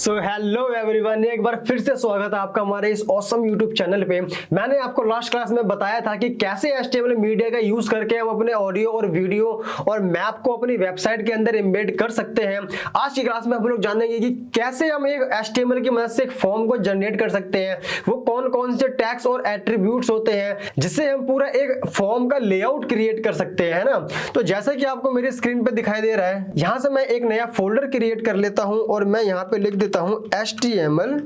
So hello everyone, एक बार फिर से स्वागत है आपका हमारे इस ऑसम यूट्यूब चैनल पे। मैंने आपको लास्ट क्लास में बताया था कि कैसे HTML मीडिया का यूज करके हम अपने ऑडियो और वीडियो और मैप को अपनी वेबसाइट के अंदर एम्बेड कर सकते हैं। आज की क्लास में हम लोग जानेंगे कि कैसे हम एक HTML की मदद से एक फॉर्म को जनरेट कर सकते हैं, वो कौन कौन से टैग्स और एट्रीब्यूट्स होते हैं जिससे हम पूरा एक फॉर्म का लेआउट क्रिएट कर सकते हैं, है ना। तो जैसा कि आपको मेरी स्क्रीन पे दिखाई दे रहा है, यहां से मैं एक नया फोल्डर क्रिएट कर लेता हूं और मैं यहां पे लिख देता हूं HTML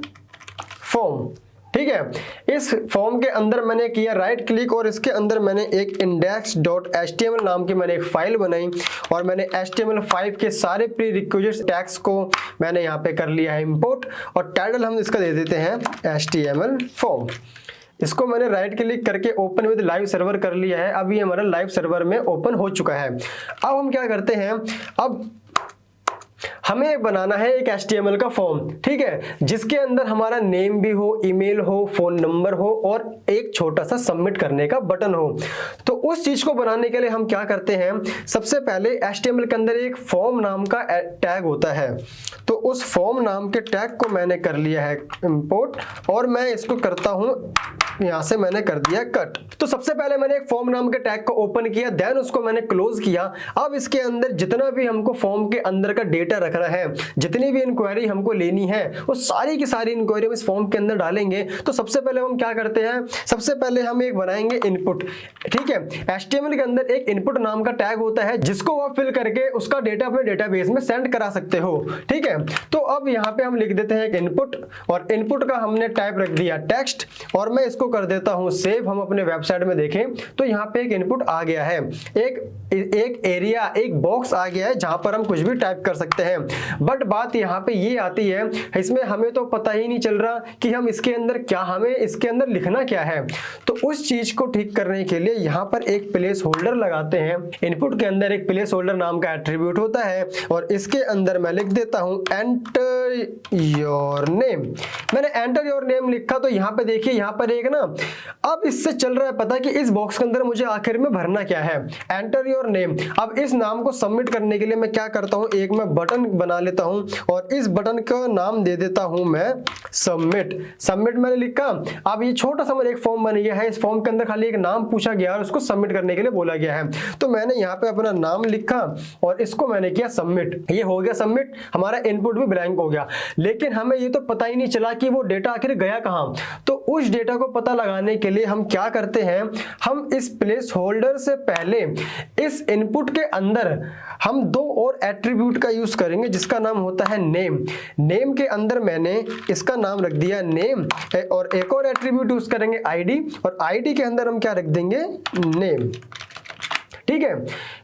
फॉर्म। ठीक है, इस फॉर्म के अंदर मैंने किया राइट क्लिक और इसके अंदर मैंने एक index.html नाम की मैंने एक फाइल बनाई और मैंने HTML5 के सारे प्री रिक्विजिट टैग्स को मैंने यहाँ पे कर लिया है इंपोर्ट और टाइटल हम इसका दे देते हैं HTML फॉर्म। इसको मैंने राइट क्लिक करके ओपन विद लाइव सर्वर कर लिया है। अब ये हमारा लाइव सर्वर में ओपन हो चुका है। अब हम क्या करते हैं, अब हमें बनाना है एक HTML का फॉर्म, ठीक है, जिसके अंदर हमारा नेम भी हो, ईमेल हो, फोन नंबर हो और एक छोटा सा सबमिट करने का बटन हो। तो उस चीज को बनाने के लिए हम क्या करते हैं, सबसे पहले HTML के अंदर एक फॉर्म नाम का टैग होता है। तो उस फॉर्म नाम के टैग को मैंने कर लिया है इंपोर्ट और मैं इसको करता हूं, यहां से मैंने कर दिया कट। तो सबसे पहले मैंने एक फॉर्म नाम के टैग को ओपन किया, देन उसको मैंने क्लोज किया। अब इसके अंदर जितना भी हमको फॉर्म के अंदर का डेटा रखना है, जितनी भी इंक्वायरी हमको लेनी है, वो सारी की सारी इंक्वायरी हम इस फॉर्म के अंदर डालेंगे। तो सबसे पहले हम क्या करते हैं, सबसे पहले हम एक बनाएंगे इनपुट। ठीक है, HTML के अंदर एक इनपुट नाम का टैग होता है जिसको आप फिल करके उसका डेटा अपने डेटाबेस में सेंड करा सकते हो। ठीक है, तो अब यहाँ पे हम लिख देते हैं एक इनपुट और इनपुट का हमने टाइप रख दिया टेक्स्ट और मैं इसको कर देता हूं सेव। हम अपने वेबसाइट में देखें तो यहाँ पे एक इनपुट आ गया है, एक एरिया, एक बॉक्स आ गया है जहां पर हम कुछ भी टाइप कर सकते हैं। बट बात यहाँ पे ये आती है, इसमें हमें तो पता ही नहीं चल रहा कि हम इसके अंदर क्या, हमें इसके अंदर लिखना क्या है। तो उस चीज को ठीक करने के लिए यहाँ पर एक प्लेस होल्डर लगाते हैं। इनपुट के अंदर एक प्लेस होल्डर नाम का एट्रीब्यूट होता है और इसके अंदर मैं लिख देता हूं एंटर योर नेम। मैंने एंटर योर नेम लिखा तो यहाँ पे देखिए, यहाँ पर एक ना, अब इससे चल रहा है पता कि इस बॉक्स के अंदर मुझे आखिर में भरना क्या है, एंटर योर नेम। अब इस नाम को सबमिट करने के लिए मैं क्या करता हूं, एक मैं बटन बना लेता हूं और इस बटन का नाम दे देता हूं मैं सबमिट। सबमिट मैंने लिखा। अब ये छोटा सा मेरा एक फॉर्म बन गया है, इस फॉर्म के अंदर खाली एक नाम पूछा गया और उसको सबमिट करने के लिए बोला गया है। तो मैंने यहाँ पे अपना नाम लिखा और इसको मैंने किया सबमिट। ये हो गया सबमिट, हमारा इनपुट भी ब्लैंक हो गया। लेकिन हमें ये तो पता ही नहीं चला कि वो डेटा आखिर गया कहाँ। तो उस डेटा को पता लगाने के लिए हम क्या करते हैं, हम इस प्लेस होल्डर से पहले इस इनपुट के अंदर हम दो और एट्रीब्यूट का यूज करेंगे जिसका नाम होता है नेम। नेम के अंदर मैंने इसका नाम रख दिया नेम और एक और एट्रीब्यूट यूज करेंगे आईडी और आईडी के अंदर हम क्या रख देंगे, नेम। ठीक है,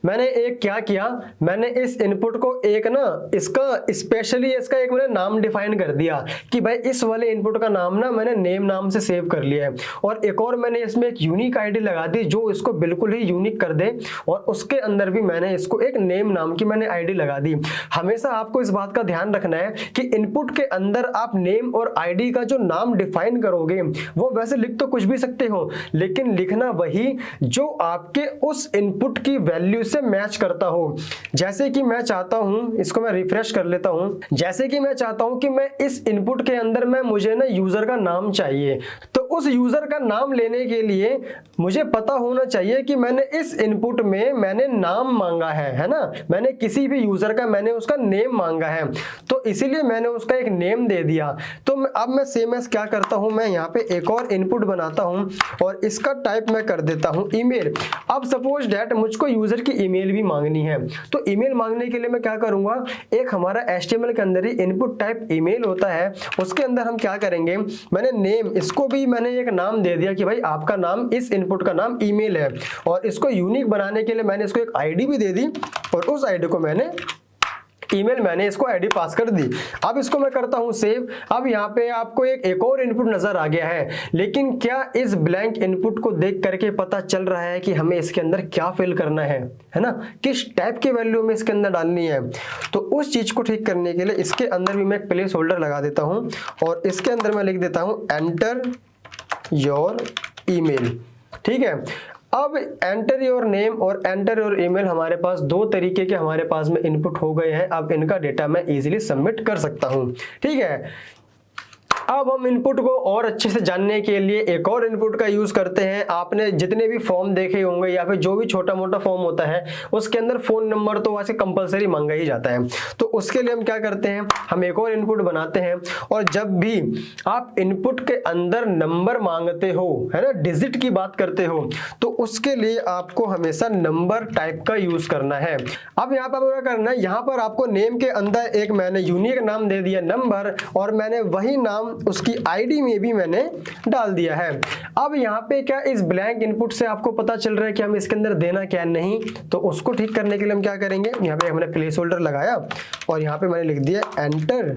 मैंने एक क्या किया, मैंने इस इनपुट को एक ना, इसका स्पेशली इसका एक मैंने नाम डिफाइन कर दिया कि भाई इस वाले इनपुट का नाम ना मैंने नेम नाम से सेव कर लिया है और एक और मैंने इसमें एक यूनिक आईडी लगा दी जो इसको बिल्कुल ही यूनिक कर दे और उसके अंदर भी मैंने इसको एक नेम नाम की मैंने आईडी लगा दी। हमेशा आपको इस बात का ध्यान रखना है कि इनपुट के अंदर आप नेम और आईडी का जो नाम डिफाइन करोगे वो वैसे लिख तो कुछ भी सकते हो, लेकिन लिखना वही जो आपके उस इनपुट की वैल्यू से मैच करता हो। जैसे कि मैं चाहता हूं, इसको मैं रिफ्रेश कर लेता हूं, जैसे कि मैं चाहता हूं कि मैं इस इनपुट के अंदर मुझे ना यूजर का नाम चाहिए, तो उस यूजर का नाम लेने के लिए मुझे पता होना चाहिए कि मैंने इस इनपुट में मैंने नाम मांगा है ना, मैंने किसी भी यूजर का मैंने उसका नेम मांगा है, तो इसीलिए मैंने उसका एक नेम दे दिया। तो अब मैं सेम एज क्या करता हूं, मैं यहाँ पे एक और इनपुट बनाता हूं और इसका टाइप मैं कर देता हूं ईमेल। अब सपोज दैट मुझको यूजर की ईमेल भी मांगनी है, तो ईमेल मांगने के लिए मैं क्या करूंगा, एक हमारा HTML के अंदर ही इनपुट टाइप ईमेल होता है, उसके अंदर हम क्या करेंगे, मैंने नेम, इसको भी मैंने एक नाम दे दिया कि भाई आपका नाम, इस इनपुट का नाम ईमेल है और इसको यूनिक बनाने के लिए मैंने इसको एक आईडी भी दे दी और उस आईडी को मैंने ईमेल, मैंने इसको आईडी पास कर दी। अब इसको मैं करता हूं सेव। अब यहाँ पे आपको एक और इनपुट नजर आ गया है, लेकिन क्या इस ब्लैंक इनपुट को देख करके पता चल रहा है कि हमें इसके अंदर क्या फिल करना है ना, किस टाइप की वैल्यू में इसके अंदर डालनी है। तो उस चीज को ठीक करने के लिए इसके अंदर भी मैं एक प्लेस होल्डर लगा देता हूं और इसके अंदर मैं लिख देता हूं एंटर योर ईमेल। ठीक है, अब एंटर योर नेम और एंटर योर ईमेल हमारे पास दो तरीके के हमारे पास में इनपुट हो गए हैं। अब इनका डेटा मैं इजीली सबमिट कर सकता हूं। ठीक है, अब हम इनपुट को और अच्छे से जानने के लिए एक और इनपुट का यूज करते हैं। आपने जितने भी फॉर्म देखे होंगे या फिर जो भी छोटा मोटा फॉर्म होता है उसके अंदर फोन नंबर तो वैसे कंपलसरी मांगा ही जाता है। तो उसके लिए हम क्या करते हैं, हम एक और इनपुट बनाते हैं और जब भी आप इनपुट के अंदर नंबर मांगते हो, है ना, डिजिट की बात करते हो, तो उसके लिए आपको हमेशा नंबर टाइप का यूज करना है। अब यहाँ पर क्या करना है, यहाँ पर आपको नेम के अंदर एक मैंने यूनिक नाम दे दिया नंबर, और मैंने वही नाम उसकी आईडी में भी मैंने डाल दिया है। अब यहाँ पे क्या इस ब्लैंक इनपुट से आपको पता चल रहा है कि हम इसके अंदर देना क्या नहीं, तो उसको ठीक करने के लिए हम क्या करेंगे, यहाँ पे हमने प्लेस होल्डर लगाया और यहाँ पे मैंने लिख दिया एंटर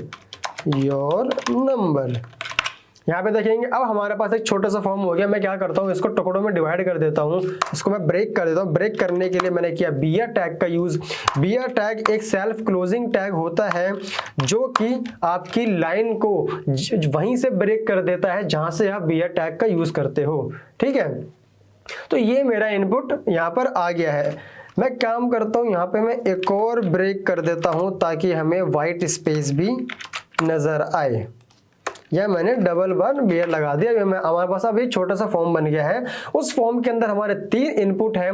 योर नंबर। यहाँ पे देखेंगे अब हमारे पास एक छोटा सा फॉर्म हो गया। मैं क्या करता हूँ, इसको टुकड़ों में डिवाइड कर देता हूँ, इसको मैं ब्रेक कर देता हूँ। ब्रेक करने के लिए मैंने किया बियर टैग का यूज। बियर टैग एक सेल्फ क्लोजिंग टैग होता है जो कि आपकी लाइन को वहीं से ब्रेक कर देता है जहां से आप बियर टैग का यूज करते हो। ठीक है, तो ये मेरा इनपुट यहाँ पर आ गया है। मैं काम करता हूँ, यहाँ पे मैं एक और ब्रेक कर देता हूँ ताकि हमें व्हाइट स्पेस भी नजर आए। या मैंने डबल बार बियर लगा दिया। हमारे पास अब एक छोटा सा फॉर्म बन गया है। उस फॉर्म के अंदर हमारे 3 इनपुट हैं,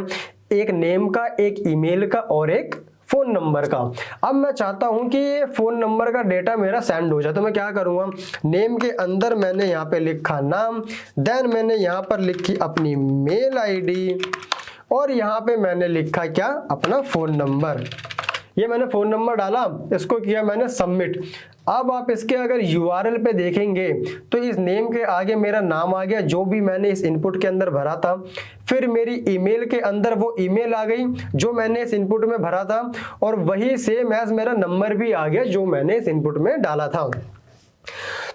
एक नेम का, एक ईमेल का और एक फोन नंबर का। अब मैं चाहता हूं कि ये फोन नंबर का डेटा मेरा सेंड हो जाए, तो मैं क्या करूंगा, नेम के अंदर मैंने यहाँ पे लिखा नाम, देन मैंने यहाँ पर लिखी अपनी मेल आईडी और यहाँ पे मैंने लिखा क्या, अपना फोन नंबर। ये मैंने फोन नंबर डाला, इसको किया मैंने सबमिट। अब आप इसके अगर URL पे देखेंगे तो इस नेम के आगे मेरा नाम आ गया जो भी मैंने इस इनपुट के अंदर भरा था। फिर मेरी ईमेल के अंदर वो ईमेल आ गई जो मैंने इस इनपुट में भरा था, और वही सेम एज मेरा नंबर भी आ गया जो मैंने इस इनपुट में डाला था।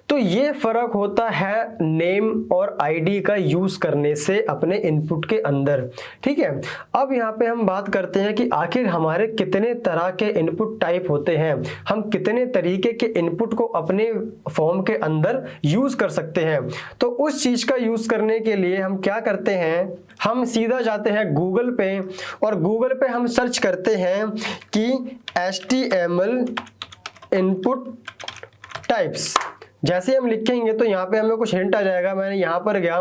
तो ये फर्क होता है नेम और आईडी का यूज करने से अपने इनपुट के अंदर। ठीक है, अब यहाँ पे हम बात करते हैं कि आखिर हमारे कितने तरह के इनपुट टाइप होते हैं, हम कितने तरीके के इनपुट को अपने फॉर्म के अंदर यूज कर सकते हैं। तो उस चीज का यूज करने के लिए हम क्या करते हैं, हम सीधा जाते हैं गूगल पे और गूगल पे हम सर्च करते हैं कि HTML इनपुट टाइप्स। जैसे हम लिखेंगे तो यहाँ पे हमें कुछ हिंट आ जाएगा। मैंने यहाँ पर गया,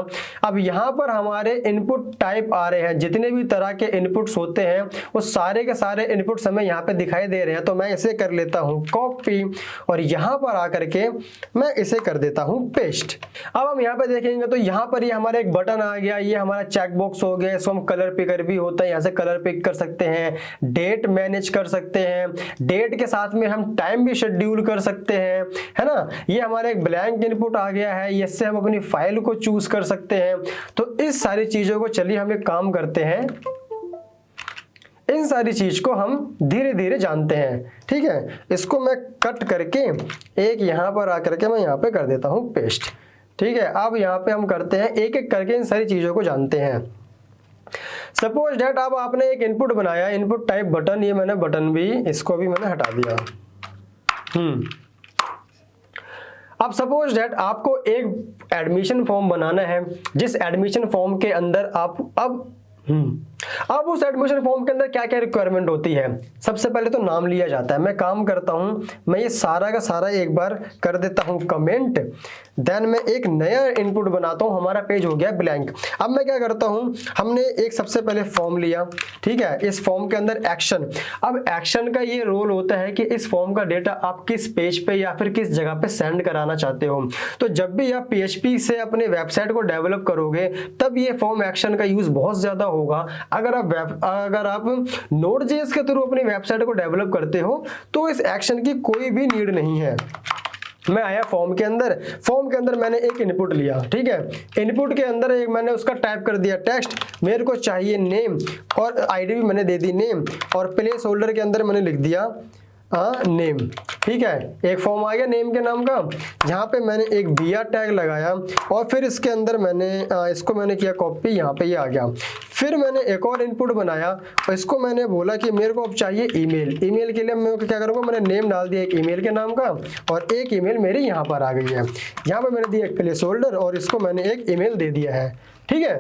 अब यहाँ पर हमारे इनपुट टाइप आ रहे हैं, जितने भी तरह के इनपुट्स होते हैं वो सारे के सारे इनपुट्स हमें यहाँ पे दिखाई दे रहे हैं। तो मैं इसे कर लेता हूँ कॉपी और यहाँ पर आकर के मैं इसे कर देता हूँ पेस्ट। अब हम यहाँ पे देखेंगे तो यहाँ पर ये हमारा एक बटन आ गया, ये हमारा चेक बॉक्स हो गया, इसको हम कलर पिकर भी होता है, यहाँ से कलर पिक कर सकते हैं, डेट मैनेज कर सकते हैं, डेट के साथ में हम टाइम भी शेड्यूल कर सकते हैं, है ना। ये हमारे एक ब्लैंक इनपुट आ गया है, इससे हम अपनी फाइल को चूज कर सकते हैं। तो इस सारी चीजों को चलिए हम एक काम करते हैं, इन सारी चीज को हम धीरे धीरे जानते हैं। ठीक है, इसको मैं कट करके एक यहां पर आकर के मैं यहां पे कर देता हूं पेस्ट। ठीक है, अब यहां पे हम करते हैं एक एक करके इन सारी चीजों को जानते हैं। सपोज डेट अब आपने एक इनपुट बनाया, इनपुट टाइप बटन, ये मैंने बटन भी, इसको भी मैंने हटा दिया। अब सपोज दैट आपको एक एडमिशन फॉर्म बनाना है, जिस एडमिशन फॉर्म के अंदर आप अब उस एडमिशन फॉर्म के अंदर क्या क्या रिक्वायरमेंट होती है। सबसे पहले तो नाम लिया जाता है। मैं काम करता हूं, मैं ये सारा का सारा एक बार कर देता हूं कमेंट, देन मैं एक नया इनपुट बनाता हूं, हमारा पेज हो गया ब्लैंक। अब मैं क्या करता हूं, हमने एक सबसे पहले फॉर्म लिया, ठीक है, इस फॉर्म के अंदर एक्शन। अब एक्शन का ये रोल होता है कि इस फॉर्म का डेटा आप किस पेज पे या फिर किस जगह पे सेंड कराना चाहते हो। तो जब भी आप PHP से अपने वेबसाइट को डेवलप करोगे तब ये फॉर्म एक्शन का यूज बहुत ज्यादा होगा। अगर आप Node.js के थ्रू अपनी वेबसाइट को डेवलप करते हो तो इस एक्शन की कोई भी नीड नहीं है। मैं आया फॉर्म के अंदर मैंने एक इनपुट लिया, ठीक है, इनपुट के अंदर एक मैंने उसका टाइप कर दिया टेक्स्ट, मेरे को चाहिए नेम और आईडी भी मैंने दे दी नेम, और प्लेस होल्डर के अंदर मैंने लिख दिया नेम। ठीक है, एक फॉर्म आ गया नेम के नाम का। यहाँ पे मैंने एक BR टैग लगाया और फिर इसके अंदर मैंने इसको मैंने किया कॉपी, यहाँ पे ये आ गया। फिर मैंने एक और इनपुट बनाया और इसको मैंने बोला कि मेरे को अब चाहिए ईमेल के लिए मैं क्या करूँगा, मैंने नेम डाल दिया एक ईमेल के नाम का और एक ईमेल मेरी यहाँ पर आ गई है। यहाँ पर मैंने दिया एक प्लेस होल्डर और इसको मैंने एक ईमेल दे दिया है। ठीक है,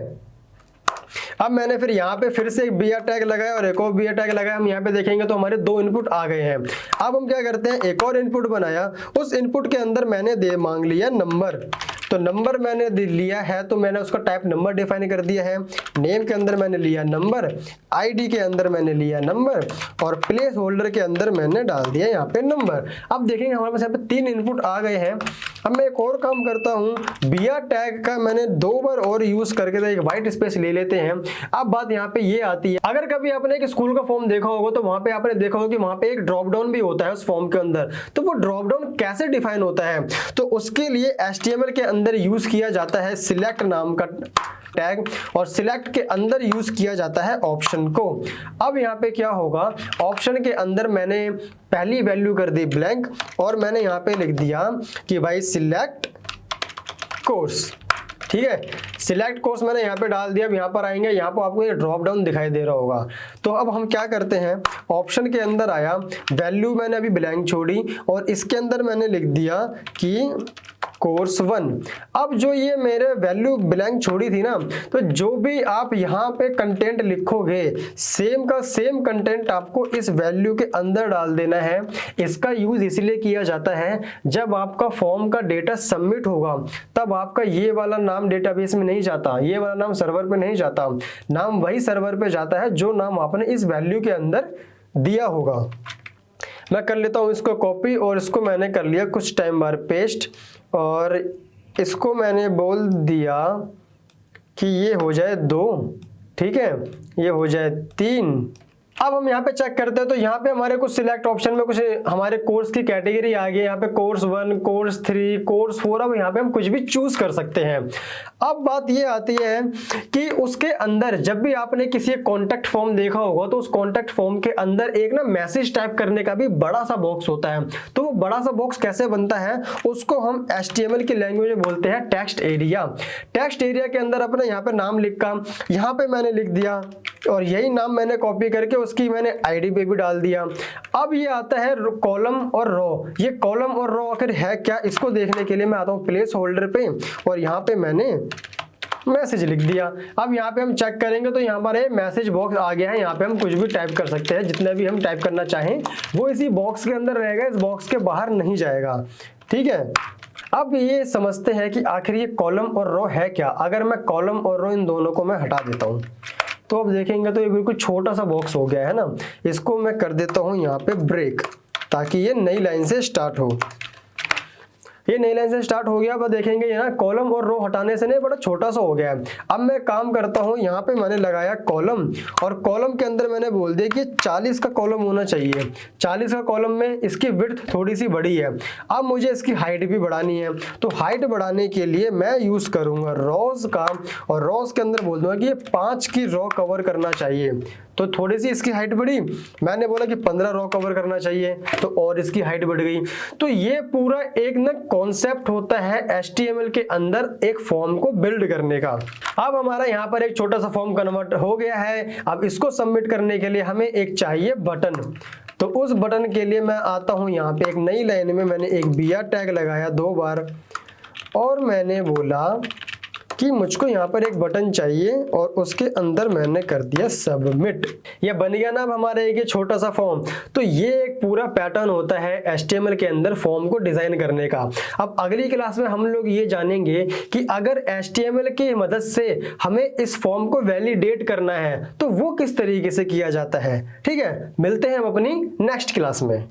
अब मैंने फिर यहाँ पे फिर से एक BR टैग लगाया और एक और BR टैग लगाया। हम यहाँ पे देखेंगे तो हमारे 2 इनपुट आ गए हैं। अब हम क्या करते हैं, एक और इनपुट बनाया, उस इनपुट के अंदर मैंने मांग लिया नंबर। तो नंबर मैंने लिया है तो मैंने उसका टाइप नंबर डिफाइन कर दिया है। नेम के अंदर मैंने लिया नंबर, आईडी के अंदर मैंने लिया नंबर और प्लेस होल्डर के अंदर मैंने डाल दिया यहाँ पे नंबर। अब देखेंगे हमारे पास यहाँ पे 3 इनपुट आ गए हैं। अब मैं एक और काम करता हूँ, BR टैग का मैंने 2 बार और यूज करके एक व्हाइट स्पेस ले लेते हैं। अब बात यहाँ पे ये आती है, अगर कभी आपने एक स्कूल का फॉर्म देखा होगा तो वहां पे आपने देखा होगा कि वहां पे एक ड्रॉप डाउन भी होता है उस फॉर्म के अंदर। तो वो ड्रॉप डाउन कैसे डिफाइन होता है, तो उसके लिए HTML के अंदर यूज किया जाता है सिलेक्ट नाम का टैग और सिलेक्ट के अंदर यूज किया जाता है ऑप्शन को। अब यहाँ पे क्या होगा, ऑप्शन के अंदर मैंने पहली वैल्यू कर दी ब्लैंक और मैंने यहाँ पे लिख दिया कि भाई सिलेक्ट कोर्स। ठीक है, सिलेक्ट कोर्स मैंने यहाँ पे डाल दिया। अब यहाँ पर आएंगे, यहाँ पर आपको ये ड्रॉप डाउन दिखाई दे रहा होगा। तो अब हम क्या करते हैं, ऑप्शन के अंदर आया, वैल्यू मैंने अभी ब्लैंक छोड़ी और इसके अंदर मैंने लिख दिया कि कोर्स 1। अब जो ये मेरे वैल्यू ब्लैंक छोड़ी थी ना, तो जो भी आप यहाँ पे कंटेंट लिखोगे सेम का सेम कंटेंट आपको इस वैल्यू के अंदर डाल देना है। इसका यूज इसलिए किया जाता है, जब आपका फॉर्म का डेटा सबमिट होगा तब आपका ये वाला नाम डेटाबेस में नहीं जाता, ये वाला नाम सर्वर पे नहीं जाता, नाम वही सर्वर पे जाता है जो नाम आपने इस वैल्यू के अंदर दिया होगा। मैं कर लेता हूँ इसको कॉपी और इसको मैंने कर लिया कुछ टाइम बाद पेस्ट और इसको मैंने बोल दिया कि ये हो जाए 2, ठीक है, ये हो जाए 3। अब हम यहाँ पे चेक करते हैं तो यहाँ पे हमारे कुछ सिलेक्ट ऑप्शन में कुछ हमारे कोर्स की कैटेगरी आ गई। यहाँ पे कोर्स 1, कोर्स 3, कोर्स 4। अब यहाँ पे हम कुछ भी चूज कर सकते हैं। अब बात ये आती है कि उसके अंदर जब भी आपने किसी कॉन्टैक्ट फॉर्म देखा होगा तो उस कॉन्टैक्ट फॉर्म के अंदर एक ना मैसेज टाइप करने का भी बड़ा सा बॉक्स होता है। तो वो बड़ा सा बॉक्स कैसे बनता है, उसको हम HTML की लैंग्वेज में बोलते हैं टेक्स्ट एरिया। टेक्स्ट एरिया के अंदर अपने यहाँ पे नाम लिखा, यहाँ पे मैंने लिख दिया और यही नाम मैंने कॉपी करके उसकी मैंने आईडी पे भी डाल दिया। अब ये आता है कॉलम और रो। ये कॉलम और रो आखिर है क्या, इसको देखने के लिए मैं आता हूँ प्लेस होल्डर पे और यहाँ पे मैंने मैसेज लिख दिया। अब यहाँ पे हम चेक करेंगे तो यहाँ पर मैसेज बॉक्स आ गया है। यहाँ पे हम कुछ भी टाइप कर सकते हैं, जितना भी हम टाइप करना चाहें वो इसी बॉक्स के अंदर रहेगा, इस बॉक्स के बाहर नहीं जाएगा। ठीक है, अब ये समझते हैं कि आखिर ये कॉलम और रो है क्या। अगर मैं कॉलम और रो इन दोनों को मैं हटा देता हूँ तो अब देखेंगे तो ये बिल्कुल छोटा सा बॉक्स हो गया है ना। इसको मैं कर देता हूँ यहाँ पे ब्रेक ताकि ये नई लाइन से स्टार्ट हो। ये नई लाइन से स्टार्ट हो गया। अब देखेंगे ये ना कॉलम और रो हटाने से नहीं बड़ा छोटा सा हो गया है। अब मैं काम करता हूँ, यहाँ पे मैंने लगाया कॉलम और कॉलम के अंदर मैंने बोल दिया कि 40 का कॉलम होना चाहिए। 40 का कॉलम में इसकी विड्थ थोड़ी सी बड़ी है। अब मुझे इसकी हाइट भी बढ़ानी है, तो हाइट बढ़ाने के लिए मैं यूज करूंगा रोज का और रोज के अंदर बोल दूंगा कि ये 5 की रो कवर करना चाहिए। तो थोड़ी सी इसकी हाइट बढ़ी, मैंने बोला कि 15 रो कवर करना चाहिए तो और इसकी हाइट बढ़ गई। तो ये पूरा एक ना कॉन्सेप्ट होता है HTML के अंदर एक फॉर्म को बिल्ड करने का। अब हमारा यहाँ पर एक छोटा सा फॉर्म कन्वर्ट हो गया है। अब इसको सबमिट करने के लिए हमें एक चाहिए बटन। तो उस बटन के लिए मैं आता हूँ यहाँ पे एक नई लाइन में मैंने एक BR टैग लगाया 2 बार और मैंने बोला कि मुझको यहाँ पर एक बटन चाहिए और उसके अंदर मैंने कर दिया सबमिट। ये बन गया ना अब हमारा एक छोटा सा फॉर्म। तो ये एक पूरा पैटर्न होता है HTML के अंदर फॉर्म को डिजाइन करने का। अब अगली क्लास में हम लोग ये जानेंगे कि अगर HTML की मदद से हमें इस फॉर्म को वैलिडेट करना है तो वो किस तरीके से किया जाता है। ठीक है, मिलते हैं हम अपनी नेक्स्ट क्लास में।